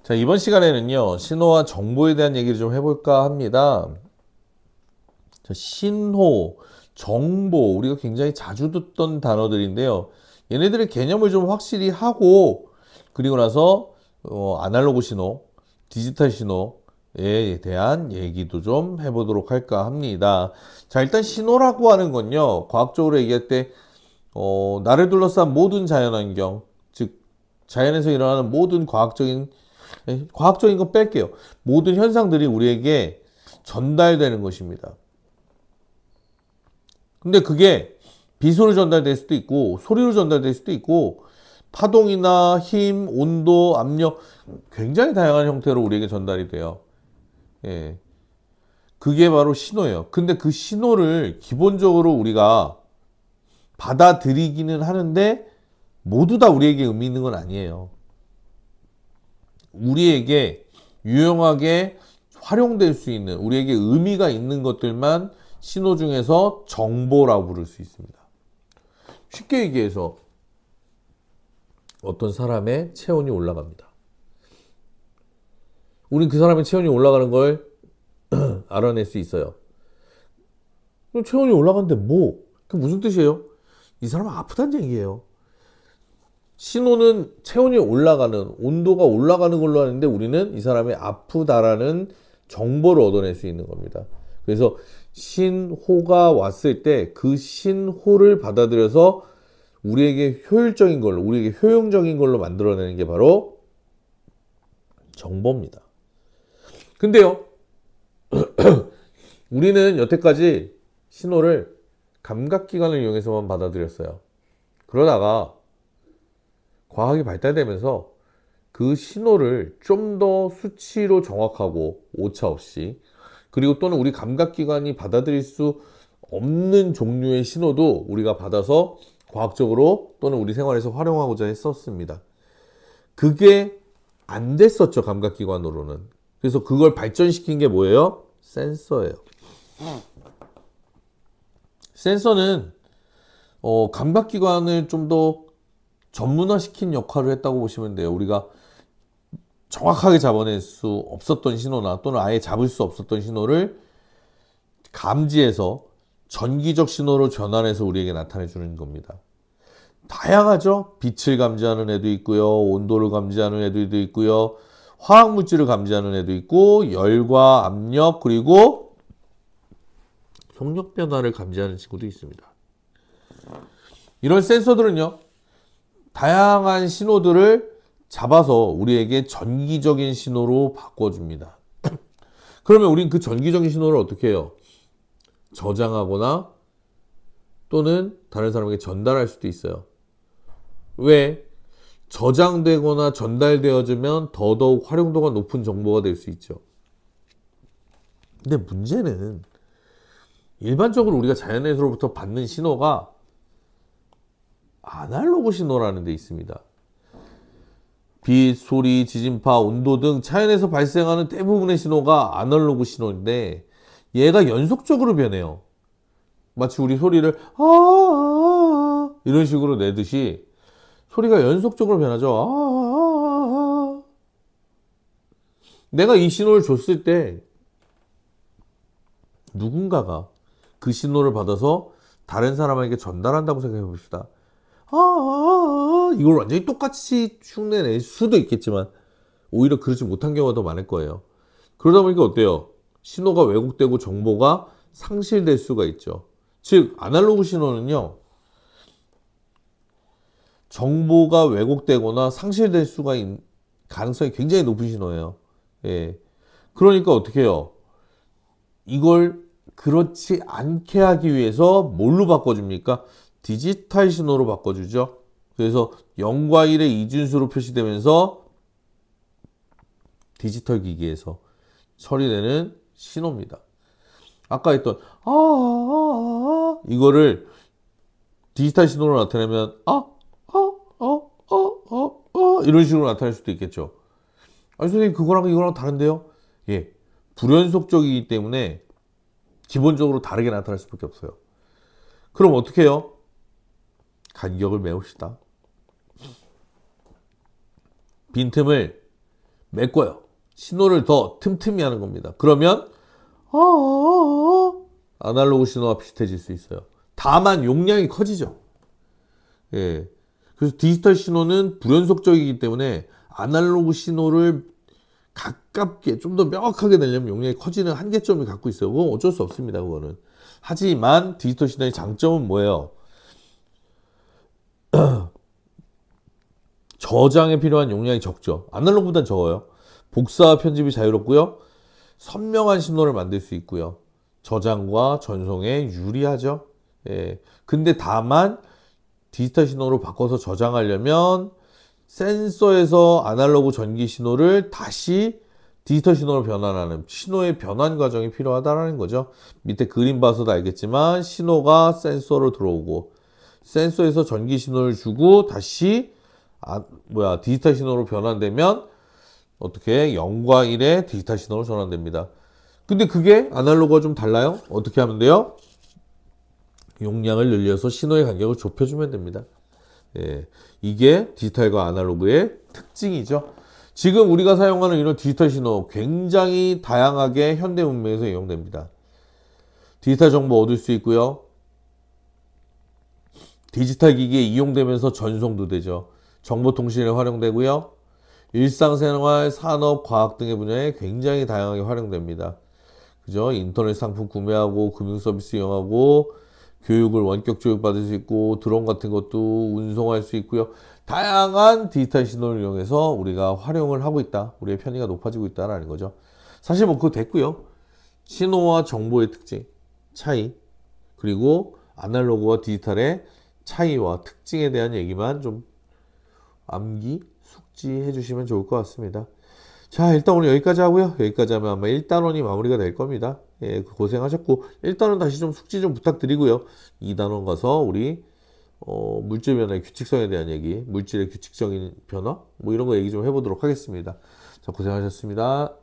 자, 이번 시간에는요, 신호와 정보에 대한 얘기를 좀 해볼까 합니다. 자, 신호, 정보, 우리가 굉장히 자주 듣던 단어들인데요. 얘네들의 개념을 좀 확실히 하고, 그리고 나서, 아날로그 신호, 디지털 신호에 대한 얘기도 좀 해보도록 할까 합니다. 자, 일단 신호라고 하는 건요, 과학적으로 얘기할 때, 나를 둘러싼 모든 자연환경, 즉, 자연에서 일어나는 모든 과학적인 거 뺄게요. 모든 현상들이 우리에게 전달되는 것입니다. 근데 그게 빛으로 전달될 수도 있고, 소리로 전달될 수도 있고, 파동이나 힘, 온도, 압력, 굉장히 다양한 형태로 우리에게 전달이 돼요. 예. 그게 바로 신호예요. 근데 그 신호를 기본적으로 우리가 받아들이기는 하는데, 모두 다 우리에게 의미 있는 건 아니에요. 우리에게 유용하게 활용될 수 있는, 우리에게 의미가 있는 것들만 신호 중에서 정보라고 부를 수 있습니다. 쉽게 얘기해서 어떤 사람의 체온이 올라갑니다. 우린 그 사람의 체온이 올라가는 걸 알아낼 수 있어요. 그럼 체온이 올라가는데 뭐? 그게 무슨 뜻이에요? 이 사람은 아프다는 얘기예요. 신호는 체온이 올라가는, 온도가 올라가는 걸로 하는데 우리는 이 사람이 아프다라는 정보를 얻어낼 수 있는 겁니다. 그래서 신호가 왔을 때 그 신호를 받아들여서 우리에게 효율적인 걸로, 우리에게 효용적인 걸로 만들어내는 게 바로 정보입니다. 근데요, 우리는 여태까지 신호를 감각기관을 이용해서만 받아들였어요. 그러다가 과학이 발달되면서 그 신호를 좀 더 수치로 정확하고 오차 없이, 그리고 또는 우리 감각기관이 받아들일 수 없는 종류의 신호도 우리가 받아서 과학적으로 또는 우리 생활에서 활용하고자 했었습니다. 그게 안 됐었죠, 감각기관으로는. 그래서 그걸 발전시킨 게 뭐예요? 센서예요. 센서는 감각기관을 좀 더 전문화시킨 역할을 했다고 보시면 돼요. 우리가 정확하게 잡아낼 수 없었던 신호나 또는 아예 잡을 수 없었던 신호를 감지해서 전기적 신호로 전환해서 우리에게 나타내 주는 겁니다. 다양하죠. 빛을 감지하는 애도 있고요, 온도를 감지하는 애도 있고요, 화학물질을 감지하는 애도 있고, 열과 압력, 그리고 속력 변화를 감지하는 친구도 있습니다. 이런 센서들은요, 다양한 신호들을 잡아서 우리에게 전기적인 신호로 바꿔줍니다. 그러면 우린 그 전기적인 신호를 어떻게 해요? 저장하거나 또는 다른 사람에게 전달할 수도 있어요. 왜? 저장되거나 전달되어지면 더더욱 활용도가 높은 정보가 될 수 있죠. 근데 문제는 일반적으로 우리가 자연에서로부터 받는 신호가 아날로그 신호라는 데 있습니다. 빛, 소리, 지진파, 온도 등 자연에서 발생하는 대부분의 신호가 아날로그 신호인데 얘가 연속적으로 변해요. 마치 우리 소리를 이런 식으로 내듯이 소리가 연속적으로 변하죠. 내가 이 신호를 줬을 때 누군가가 그 신호를 받아서 다른 사람에게 전달한다고 생각해 봅시다. 이걸 완전히 똑같이 흉내낼 수도 있겠지만 오히려 그렇지 못한 경우가 더 많을 거예요. 그러다 보니까 어때요? 신호가 왜곡되고 정보가 상실될 수가 있죠. 즉 아날로그 신호는요, 정보가 왜곡되거나 상실될 수가 있는 가능성이 굉장히 높은 신호예요. 예. 그러니까 어떻게 해요? 이걸 그렇지 않게 하기 위해서 뭘로 바꿔줍니까? 디지털 신호로 바꿔주죠. 그래서 0과 1의 이진수로 표시되면서 디지털 기기에서 처리되는 신호입니다. 아까 했던 이거를 디지털 신호로 나타내면 이런 식으로 나타낼 수도 있겠죠. 아니 선생님, 그거랑 이거랑 다른데요? 예, 불연속적이기 때문에 기본적으로 다르게 나타날 수밖에 없어요. 그럼 어떻게 해요? 간격을 메웁시다. 빈틈을 메꿔요. 신호를 더 틈틈이 하는 겁니다. 그러면 아날로그 신호와 비슷해질 수 있어요. 다만 용량이 커지죠. 예. 그래서 디지털 신호는 불연속적이기 때문에 아날로그 신호를 가깝게 좀 더 명확하게 내려면 용량이 커지는 한계점을 갖고 있어요. 그건 어쩔 수 없습니다. 그거는. 하지만 디지털 신호의 장점은 뭐예요? 저장에 필요한 용량이 적죠. 아날로그보단 적어요. 복사와 편집이 자유롭고요. 선명한 신호를 만들 수 있고요. 저장과 전송에 유리하죠. 예. 근데 다만 디지털 신호로 바꿔서 저장하려면 센서에서 아날로그 전기 신호를 다시 디지털 신호로 변환하는 신호의 변환 과정이 필요하다는 거죠. 밑에 그림 봐서도 알겠지만 신호가 센서로 들어오고 센서에서 전기 신호를 주고 다시 디지털 신호로 변환되면 어떻게 0과 1의 디지털 신호로 전환됩니다. 근데 그게 아날로그가 좀 달라요. 어떻게 하면 돼요? 용량을 늘려서 신호의 간격을 좁혀주면 됩니다. 예, 이게 디지털과 아날로그의 특징이죠. 지금 우리가 사용하는 이런 디지털 신호 굉장히 다양하게 현대 문명에서 이용됩니다. 디지털 정보 얻을 수 있고요. 디지털 기기에 이용되면서 전송도 되죠. 정보통신에 활용되고요. 일상생활, 산업, 과학 등의 분야에 굉장히 다양하게 활용됩니다. 그죠? 인터넷 상품 구매하고 금융 서비스 이용하고 교육을 원격 교육받을 수 있고 드론 같은 것도 운송할 수 있고요. 다양한 디지털 신호를 이용해서 우리가 활용을 하고 있다. 우리의 편의가 높아지고 있다는 거죠. 사실 뭐 그거 됐고요. 신호와 정보의 특징, 차이, 그리고 아날로그와 디지털의 차이와 특징에 대한 얘기만 좀 암기, 숙지해 주시면 좋을 것 같습니다. 자, 일단 오늘 여기까지 하고요. 여기까지 하면 아마 1단원이 마무리가 될 겁니다. 예, 고생하셨고 1단원 다시 좀 숙지 좀 부탁드리고요. 2단원 가서 우리 물질 변화의 규칙성에 대한 얘기, 물질의 규칙적인 변화 뭐 이런 거 얘기 좀 해보도록 하겠습니다. 자, 고생하셨습니다.